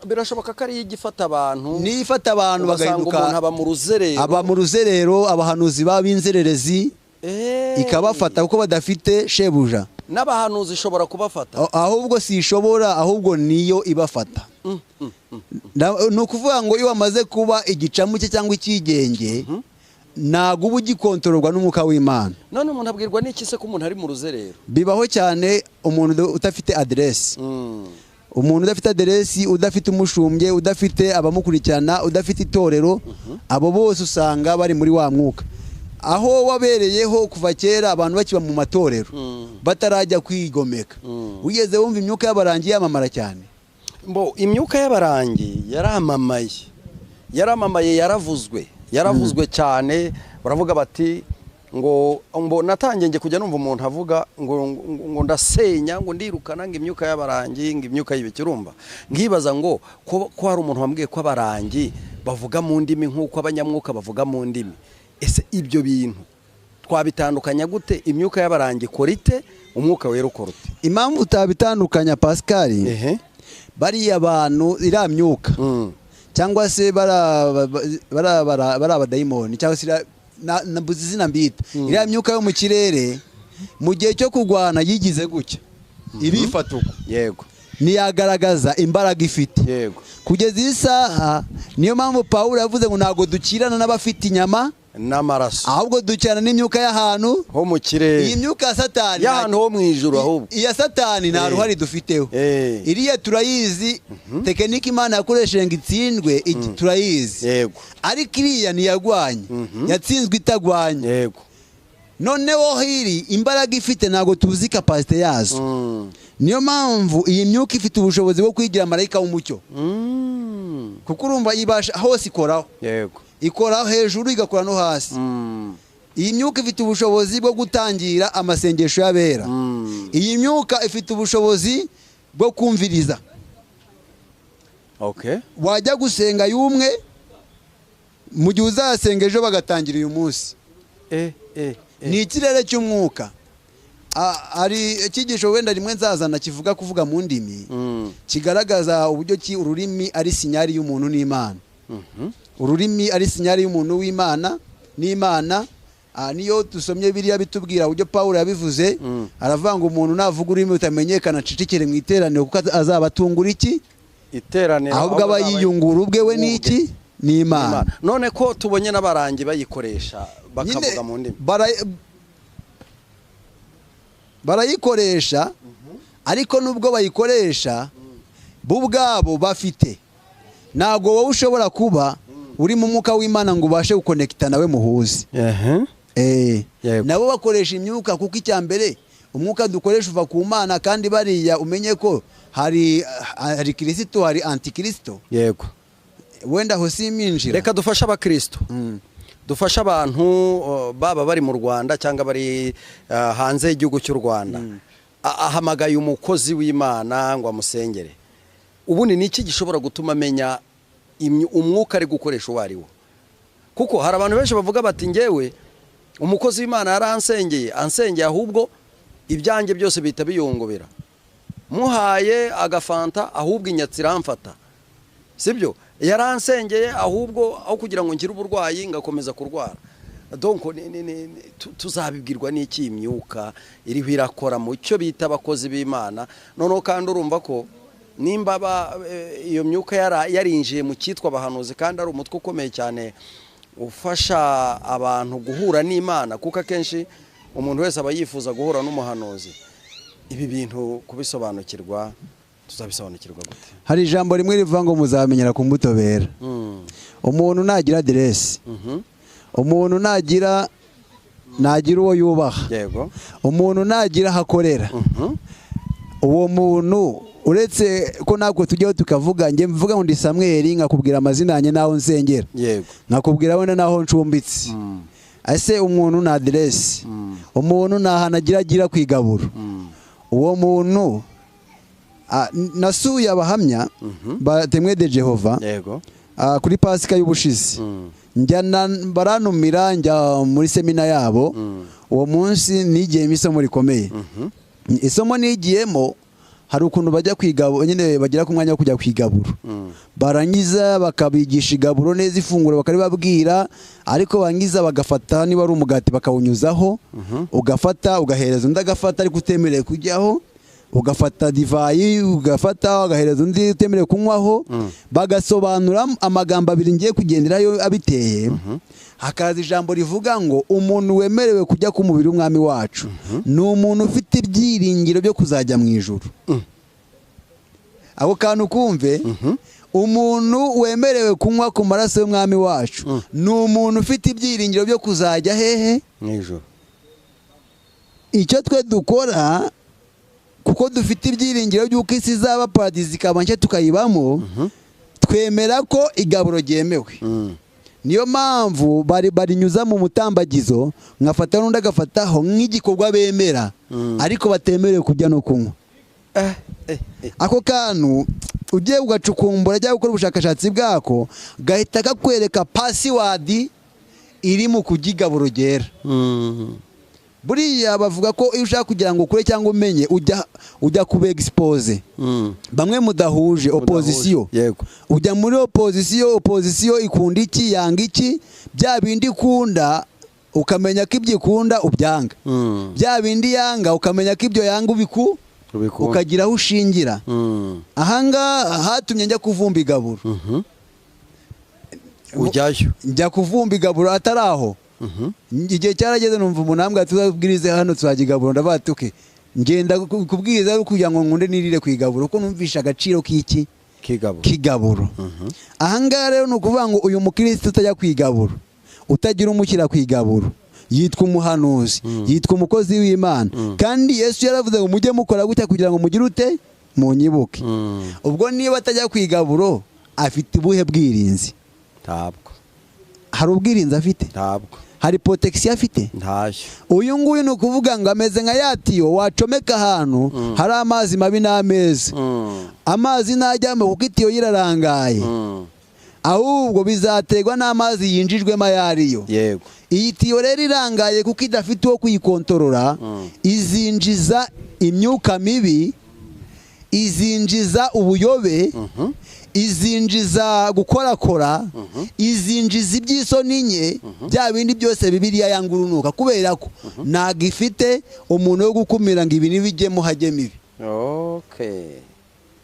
Birashoboka ko ari igifata abantu, ni ifata abantu bagahinduka aba mu ruzerero, abahanuzi b'inzererezi ikabafata kuko badafite shebuja. N'abahanuzi ishobora kubafata, ahubwo si ishobora, ahubwo niyo ibafata. Nukuvuga ngo iyo wamaze kuba igicamuke cyangwa ikigenge ntabwo uba ugikontororwa n'umwuka w'Imana. none umuntu abwirwa n'iki se ko umuntu ari mu ruzerero? Bibaho cyane umuntu udafite aderesi, umuntu udafite aderesi, udafite umushumye, udafite abamukurikirana, udafite itorero, abo bose usanga bari muri wa mwuka. Aho wabereyeho kuva kera abantu bakiba mu matorero batarajya kwigomeka, ugeze wumva imyuka y'abarangi yamamara cyane. Imyuka y'abarangi yaramamaye, yaravuzwe cyane. Baravuga bati ngo natangiye nge kujya numva umuntu avuga ngo ndasenya, ngo ndirukana, ngo imyuka y'abarangi, ngo imyuka y'ibikirumba. Nkibaza ngo ko hari umuntu wambwiye ko abarangi bavuga mu ndimi nk'uko abanyamwuka bavuga mu ndimi. Ese ibyo bintu twabitandukanya gute? Imyuka y'abarangi ikora ite, umwuka wera ukora ute? Impamvu utabitandukanya Pascal, bariya bantu iriya myuka cyangwa se bara abadayimoni cyangwa se nabuze izina mbita, iriya myuka yo mu kirere mu gihe cyo kurwana yigize gutya irifata uko, yego, ntiyagaragaza imbaraga ifite, yego. Kugeza iyi saha niyo mpamvu Pawulo yavuze ngo ntabwo dukirana n'abafite inyama n'amaraso, ahubwo dukirana n'imyuka y'ahantu ho mu kirere. Iyi myuka ya Satani y'ahantu ho mu ijuru, ahubwo iya Satani nta ruhari dufiteho. Iriya turayizi, tekinike Imana yakoresheje ngo itsindwe, turayizi, yego. Ariko iriya ntiyagwanye, yatsinzwe itagwanye, yego. noneho hiri imbaraga ifite ntabwo tuzi kapasite yazo. Niyo mpamvu iyi myuka ifite ubushobozi bwo kwigira marayika w'umucyo, kuko urumva ibasha hose ikoraho, yego, ikora hejuru igakora no hasi. Iyi myuka ifite ubushobozi bwo gutangira amasengesho y'abera. Iyi myuka ifite ubushobozi bwo kumviriza. Okay. Wajya gusenga y'umwe mu gihe uzasenga ejo bagatangira uyu munsi. Ni ikirere cy'umwuka. Ari ikigisho wenda rimwe nzazana kivuga kuvuga mu ndimi, kigaragaza uburyo ki ururimi ari sinyari y'umuntu n'Imana. Ururimi ari sinyari y'umuntu w'Imana n'Imana. Niyo dusomye biriya bitubwira uburyo Pawulo yabivuze, aravuga ngo umuntu navuga ururimi utamenyekana cicikire mu iteraniro kuko azaba atungura iki? Iteraniro. Ahubwo aba yiyungura ubwe we n'iki? N'Imana. None ko tubonye n'abarangi bayikoresha bakavuga mu ndimi, barayikoresha, ariko nubwo bayikoresha bo ubwabo bafite, ntabwo wowe ushobora kuba uri mu mwuka w'Imana ngo ubashe gukonekita nawe muhuze. Nabo bakoresha imyuka, kuko icya mbere umwuka dukoresha uva ku Mana, kandi bariya umenye ko hari Kristo, hari antikristo. Yego. Wenda ho siminjira. Reka dufasha abakristo, dufasha abantu baba bari mu Rwanda cyangwa bari hanze y'igihugu cy'u Rwanda. Ahamagaye umukozi w'Imana ngo amusengere. Ubundi ni iki gishobora gutuma amenya umwuka ari gukoresha uwo ari wo? Kuko hari abantu benshi bavuga bati ngewe umukozi w'Imana yaransengeye, ahubwo ibyanjye byose bihita biyongobera. Muhaye agafanta ahubwo inyatsi iramfata. Sibyo? Yaransengeye ahubwo aho kugira ngo ngire uburwayi ngakomeza kurwara. Donc tuzabibwirwa n'iki imyuka iriho irakora mu cyo bita abakozi b'Imana? Noneho kandi urumva ko nimba iyo myuka yarinjiye mu cyitwa abahanuzi, kandi ari umutwe ukomeye cyane ufasha abantu guhura n'Imana, kuko akenshi umuntu wese aba yifuza guhura n'umuhanuzi. Ibi bintu kubisobanukirwa, tuzabisobanukirwa gute? Hari ijambo rimwe rivuga ngo muzamenyera ku mbuto bera. Umuntu nagira aderesi, umuntu nagira uwo yubaha, yego, umuntu nagira hakorera, uwo muntu uretse ko ntabwo tujyaho tukavuga, njye mvuga ngo ndi Samuel, nkakubwira amazina yanjye naho nsengera, yego, nkakubwira wenda naho ncumbitse. Ese umuntu na aderesi, umuntu nahana agira ku igaburo. Uwo muntu nasuye abahamya batemwe de Jehova, yego, kuri Pasika y'ubushize. Baranumira njya muri semina yabo. Uwo munsi nigiyemo isomo rikomeye. Isomo nigiyemo, hari ukuntu bajya kwigaburo, nyine bagira ku mwanya wo kujya kwigaburo. Barangiza bakabigisha igaburo neza, ifunguro bakaribabwira, ariko bangiza bagafata niba ari umugati bakawunyuzaho, ugafata ugahereza undi agafata, ariko utemereye kujyaho, ugafata divayi ugafata agahereza undi utemerewe kunywaho bagasobanura amagambo abiri ngiye kugenderayo abiteye hakaza ijambo rivuga ngo umuntu wemerewe kujya ku mubiri w'umwami wacu ni umuntu ufite ibyiringiro byo kuzajya mu ijuru. ako kantu kumve umuntu wemerewe kunywa ku maraso y'umwami wacu ni umuntu ufite ibyiringiro byo kuzajya hehe mu ijuru. icyo twe dukora kuko dufite ibyiringiro by'uko isi izaba paradisi ikaba nshya tukayibamo twemera ko igaburo ryemewe. niyo mpamvu barinyuza mu mutambagizo nkafata n'undi agafataho nk'igikorwa bemera ariko batemerewe kujya no kunywa. ako kantu ugiye ugacukumbura cyangwa gukora ubushakashatsi bwako gahita kakwereka pasiwadi iri mu kujya igaburo ryera. buriya bavuga ko iyo ushaka kugira ngo ukure cyangwa umenye ujya kuba expose bamwe mudahuje opozisiyo ujya muri opozisiyo ikunda iki yanga iki bya bindi ikunda ukamenya ko ibyo ikunda ubyanga bya bindi yanga ukamenya ko ibyo yanga ukagira aho ushingira. ahangaha hatumye njya kuvumba igaburo ujyayo njya kuvumba igaburo atari aho igihe cyarageze numva umunambwe tuzabwirize hano tuzagigaburo ndabatuke ngenda kubwiriza kugira ngo nkunde nirire ku igaburo kuko numvisha agaciro k'iki kigaburo. ahangaha rero ni ukuvuga ngo uyu mukristo utajya ku igaburo utagira umushyira ku igaburo yitwa umuhanuzi yitwa umukozi w'Imana kandi Yesu yaravuze ngo mujye mukora gutya kugira ngo mugire ute munyibuke. ubwo niba atajya ku igaburo afite ubuhe bwirinzi? ntabwo hari ubwirinzi afite? ntabwo hari protection afite? ntayo. uyu nguyu ni ukuvuga ngo ameze nka yatiyo wacomeka ahantu hari amazi mabi n'ameza amazi ntajyamo kuko itiyo yirarangaye ahubwo bizaterwa n'amazi yinjijwemo ayariyo. yego iyi tiyo rero irangaye kuko idafite uwo kuyikontorora izinjiza imyuka mibi izinjiza ubuyobe izinjiza gukorakora izinjiza iby'isoni nke bya bindi byose Bibiliya yanga urunuka kubera ko ntabwo ifite umuntu wo gukumira ngo ibi nibijyemo hajyemo ibi.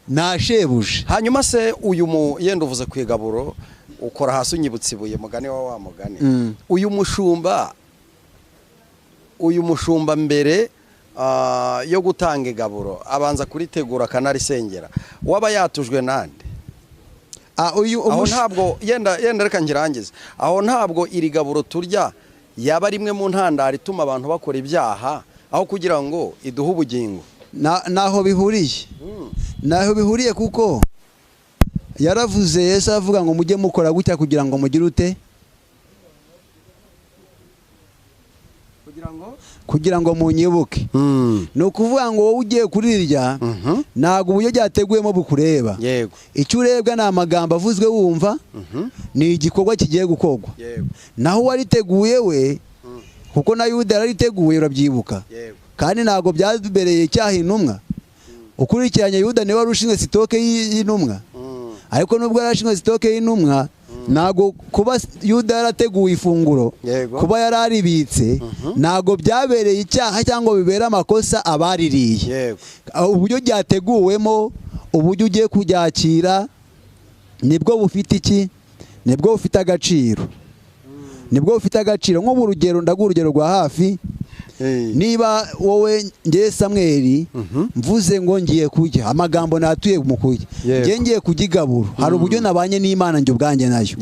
nashebuje. hanyuma se uyu yenda uvuze ku igaburo ukora hasi unyibutsa ibuye mugani wa mugani uyu mushumba mbere yo gutanga igaburo abanza kuritegura akanarisengera waba yatujwe nande? aho ntabwo yenda reka ngirangize aho ntabwo iri gaburo turya yaba rimwe mu ntandaro ituma abantu bakora ibyaha aho kugira ngo iduhe ubugingo. naho bihuriye kuko yaravuze Yesu avuga ngo mujye mukora gutya kugira ngo mugire ute kugira ngo munyibuke. ni ukuvuga ngo wowe ugiye kurirya ntabwo uburyo byateguwemo bukureba. icyo urebwa ni amagambo avuzwe wumva ni igikorwa kigiye gukorwa. naho uwariteguye we kuko na Yuda yarariteguye urabyibuka kandi ntabwo byabereye icyaha intumwa. ukurikiranye Yuda niwe wari ushinzwe sitoke y'intumwa ariko nubwo yari ashinzwe sitoke y'intumwa ntabwo kuba Yuda yarateguye ifunguro kuba yararibitse ntabwo byabereye icyaha cyangwa bibera amakosa abaririye. uburyo byateguwemo uburyo ugiye kubyakira nibwo bufite iki nibwo bufite agaciro nk'ubu urugero ndaguha urugero rwa hafi. niba wowe ngiye Samweli mvuze ngo ngiye kujya amagambo natuye mu kujya ngiye kujya igaburo hari uburyo nabanye n'Imana njye ubwanjye nayo.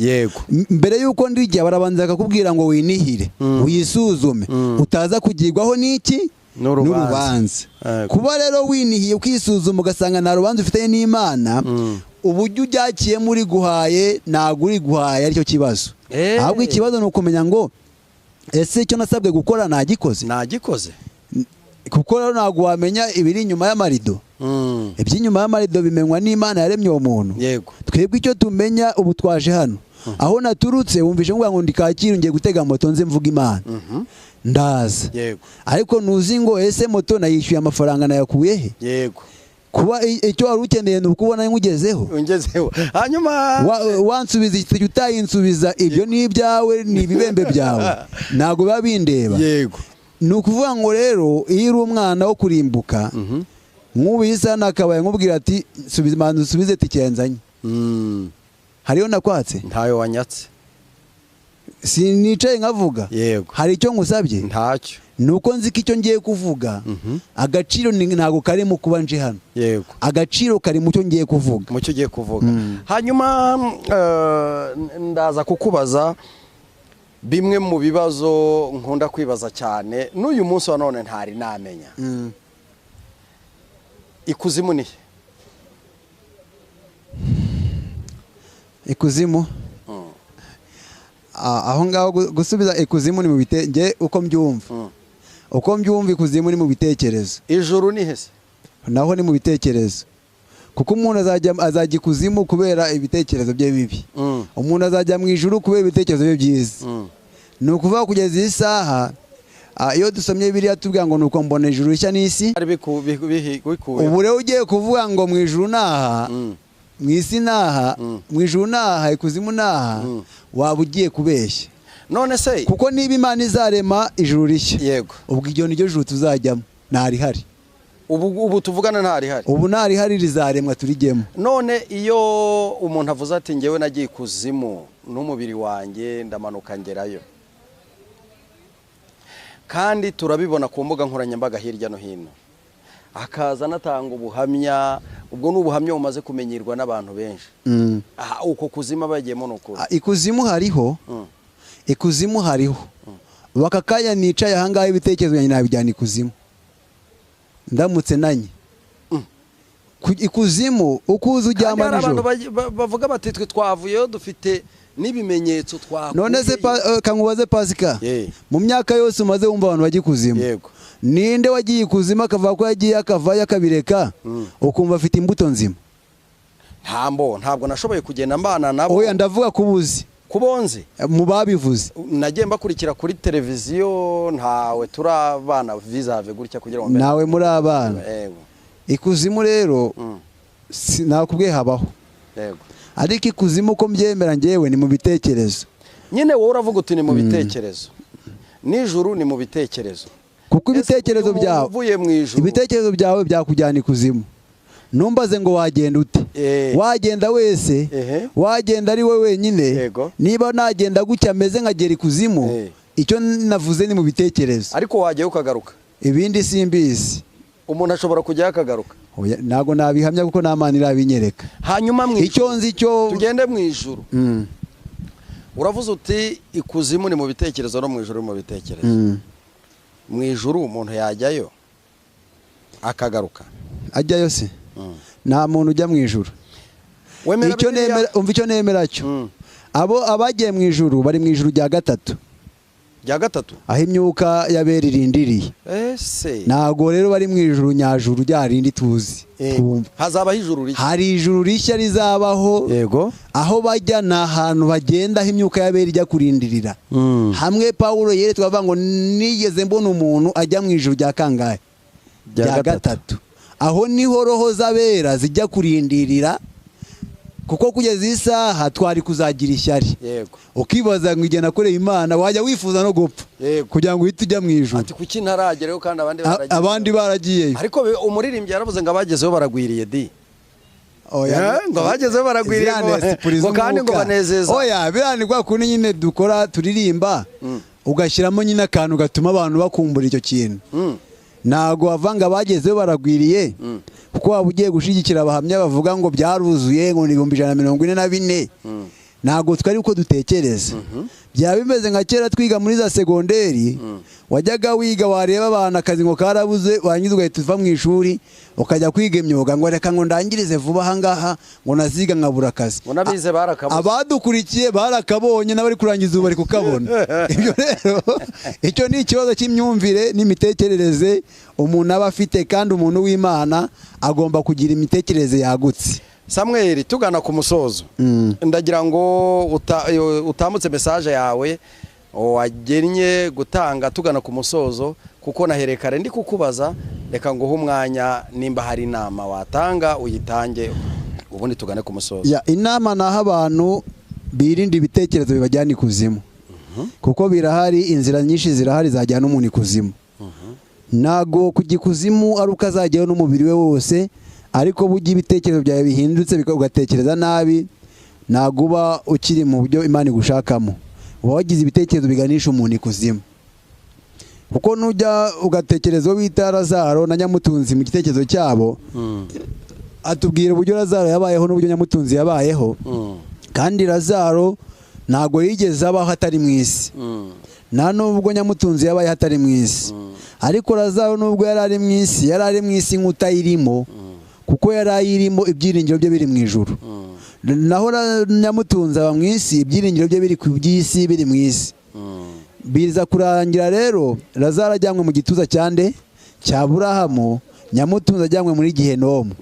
mbere y'uko ndirya barabanza bakakubwira ngo winihire uyisuzume utaza kugirwaho n'iki n'urubanza. kuba rero winihiye ukisuzuma ugasanga nta rubanza ufitanye n'Imana uburyo ubyakiyemo uri guhaye ntabwo uri guhaye aricyo kibazo. ahubwo ikibazo ni ukumenya ngo ese icyo nasabwe gukora nagikoze kuko rero ntabwo wamenya ibiri inyuma y'amarido. iby'inyuma y'amarido bimenywa n'Imana yaremye uwo muntu. twebwe icyo tumenya ubu twaje hano aho naturutse wumvishe ngo ndi Kacyiru ngiye gutega moto nze mvuga Imana ndaza ariko ntuzi ngo ese moto nayishyuye amafaranga nayakuye he? kuba icyo wari ukeneye ni ukubona nkugezeho hanyuma wansubiza icyo utayinsubiza ibyo ni ibyawe ni ibibembe byawe ntabwo biba bindeba. ni ukuvuga ngo rero iyo uri umwana wo kurimbuka nk'ubu iyi saha nakabaye nkubwira ati subiza manzi usubize tikenzanye hariyo nakwatse ntayo wanyatse sinicaye nkavuga yego hari icyo ngusabye ntacyo nuko nzi ko icyo ngiye kuvuga agaciro ntago kari mu kuba nje hano yego agaciro kari mu cyo ngiye kuvuga mu cyo ugiye kuvuga hanyuma ndaza kukubaza bimwe mu bibazo nkunda kwibaza cyane n'uyu munsi wa none ntari namenya ikuzimu ni ikuzimu aho ngaho gusubiza ikuzimu ni mu bitenge uko mbyumva ikuzimu ni mu bitekerezo ijuru ni hese naho ni mu bitekerezo kuko umuntu azajya ikuzimu kubera ibitekerezo bye bibi umuntu azajya mu ijuru kubera ibitekerezo bye byiza ni ukuvuga kugeza iyi saha iyo dusomye biriya tubwira ngo nuko mbona ijuru rishya n'isi ubu rero ugiye kuvuga ngo mu ijuru naha mu isi naha mu ijuru naha ikuzimu naha waba ugiye kubeshya none se kuko niba Imana izarema ijuru rishya yego ubwo iryo ni ryo juru tuzajyamo ntarihari ubu tuvugana ntarihari ubu ntarihari rizaremwa turijyemo none iyo umuntu avuze ati ngewe nagiye ikuzimu n'umubiri wanjye ndamanuka ngerayo kandi turabibona ku mbuga nkoranyambaga hirya no hino akaza anatanga ubuhamya ubwo ni ubuhamya bumaze kumenyerwa n'abantu benshi uko kuzima bagiyemo ni ukuri ikuzimu hariho bakakanya nicaye ahangaha ibitekerezo byanjye nabijyana ikuzimu ndamutse nanye ikuzimu uko uza ujyama nijoro bavuga bati twe twavuyeyo dufite n'ibimenyetso twakuye none se kankubaze Pasika mu myaka yose umaze wumva abantu bajya ikuzimu yego ninde wagiye ikuzimu akavuga ko yagiye akavayo akabireka ukumva afite imbuto nzima ntabwo nashoboye kugenda mbana nabo oya ndavuga kubuzi kubonze mu babivuze nagiye mbakurikira kuri televiziyo ntawe turabana visave gutya kugira ngo nawe muri abana ikuzimu rero nakubwiye habaho yego ariko ikuzimu uko mbyemera ngewe ni mu bitekerezo nyine wowe uravuga uti ni mu bitekerezo n'ijuru ni mu bitekerezo kuko ibitekerezo byawe ibitekerezo byawe byakujyana ikuzimu numbaze ngo wagenda ute wagenda wese wagenda ari we wenyine niba nagenda gutya ameze nkagera ikuzimu icyo navuze ni mu bitekerezo ariko wajyayo ukagaruka ibindi simbizi umuntu ashobora kujyayo akagaruka ntabwo nabihamya kuko nta Mana irabinyereka hanyuma mu icyo nzi cyo tugende mu ijuru uravuze uti ikuzimu ni mu bitekerezo no mu ijuru mu bitekerezo mu ijuru umuntu yajyayo akagaruka ajyayo se nta muntu ujya mu ijuru icyo nemera cyo abagiye mu ijuru bari mu ijuru rya gatatu aho imyuka y'abera irindiriye ntabwo rero bari mu ijuru nyajuru rya rindi tuzi hazabaho ijuru rishya hari ijuru rishya rizabaho aho bajya ni ahantu bagenda aho imyuka y'abera ijya kurindirira hamwe Pawulo yerekwa avuga ngo nigeze mbona umuntu ajya mu ijuru rya kangahe rya gatatu aho niho roho z'abera zijya kurindirira kuko kugeza iyi saha twari kuzagira ishyari ukibaza ngo igihe nakoreye Imana wajya wifuza no gupfa kugira ngo uhite ujya mu ijuru ati kuki ntaragerayo kandi abandi baragiyeyo ariko umuririmbyi yaravuze ngo abagezeho baragwiriye di ngo abagezeho baragwiriye ngo kandi ngo banezeza oya birani kwa kundi nyine dukora turirimba ugashyiramo nyine akantu gatuma abantu bakumbura icyo kintu ntago wavanga abagezeho baragwiriye kuko waba ugiye gushyigikira abahamya bavuga ngo byaruzuye ngo ni 144 ntago twari uko dutekereza byaba bimeze nka kera twiga muri za segonderi wajyaga wiga wareba abantu akazi ngo karabuze wanyuze ugahita uva mu ishuri ukajya kwiga imyuga ngo reka ngo ndangirize vuba ahangaha ngo naziga nkabura akazi abadukurikiye barakabonye n'abari kurangiza ubu bari kukabona ibyo rero icyo ni ikibazo cy'imyumvire n'imitekerereze umuntu aba afite kandi umuntu w'Imana agomba kugira imitekerereze yagutse Samuel tugana ku musozo ndagira ngo utambutse message yawe wagennye gutanga tugana ku musozo kuko naherekare ndi kukubaza reka ngo umwanya nimba hari inama watanga uyitange ubundi tugane ku musozo inama naho abantu birinda ibitekerezo bibajyana ikuzimu kuko birahari inzira nyinshi zirahari zajyana umuntu ikuzimu ntago kujya ikuzimu ari uko azajyaho n'umubiri we wose, ariko burya ibitekerezo byawe bihindutse ugatekereza nabi, ntago uba ukiri mu buryo Imana igushakamo, uba wagize ibitekerezo biganisha umuntu ikuzimu. Kuko nujya ugatekereza uwo bita Lazaro na Nyamutunzi mu gitekerezo cyabo, atubwira uburyo Lazaro yabayeho n'uburyo Nyamutunzi yabayeho, kandi Lazaro ntago yigeze abaho atari mu isi, nta nubwo Nyamutunzi yabaye atari mu isi, ariko Lazaro nubwo yari ari mu isi, yari ari mu isi nk'utayirimo, kuko yari ayirimo ibyiringiro bye biri mu ijuru. Naho Nyamutunzi aba mu isi, ibyiringiro bye biri ku by'isi biri mu isi. Biza kurangira rero Lazaro ajyanywe mu gituza cyande cya Aburahamu, Nyamutunzi ajyanywe muri Gihenomu.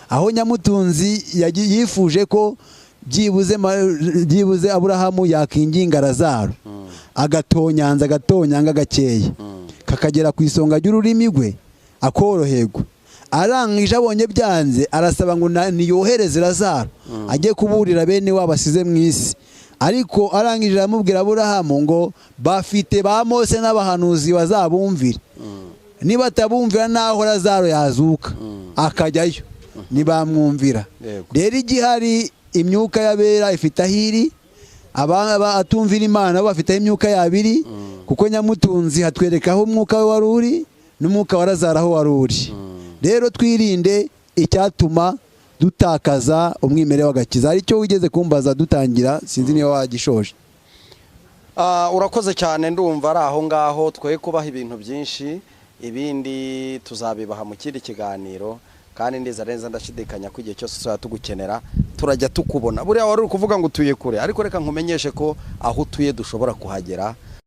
Aho Nyamutunzi yifuje ko byibuze Aburahamu yakinginga Lazaro, agatonyanga gakeya, kakagera ku isonga ry'ururimi rwe akoroherwa. Arangije abonye byanze, arasaba ngo niyohereze Lazaro ajye kuburira bene wabo asize mu isi. Ariko arangije aramubwira Aburahamu ngo bafite ba Mose n'abahanuzi bazabumvira, niba atabumvira naho Lazaro yazuka akajyayo ntibamwumvira. Rero igihari imyuka y'abera ifite ahiri, atumvira Imana bafite imyuka yabiri, kuko Nyamutunzi hatwerekaho umwuka we wari uri n'umwuka wa Lazaro aho wari uri. Rero twirinde icyatuma dutakaza umwimerere w'agakiza. Aricyo wigeze kumbaza dutangira, sinzi niba wagishoje. Urakoze cyane, ndumva ari aho ngaho, twe kubaha ibintu byinshi, ibindi tuzabibaha mu kindi kiganiro, kandi ndiza neza ndashidikanya ko igihe cyose tuzaba tugukenera turajya tukubona. Buriya wari uri kuvuga ngo utuye kure, ariko reka nkumenyeshe ko aho utuye dushobora kuhagera.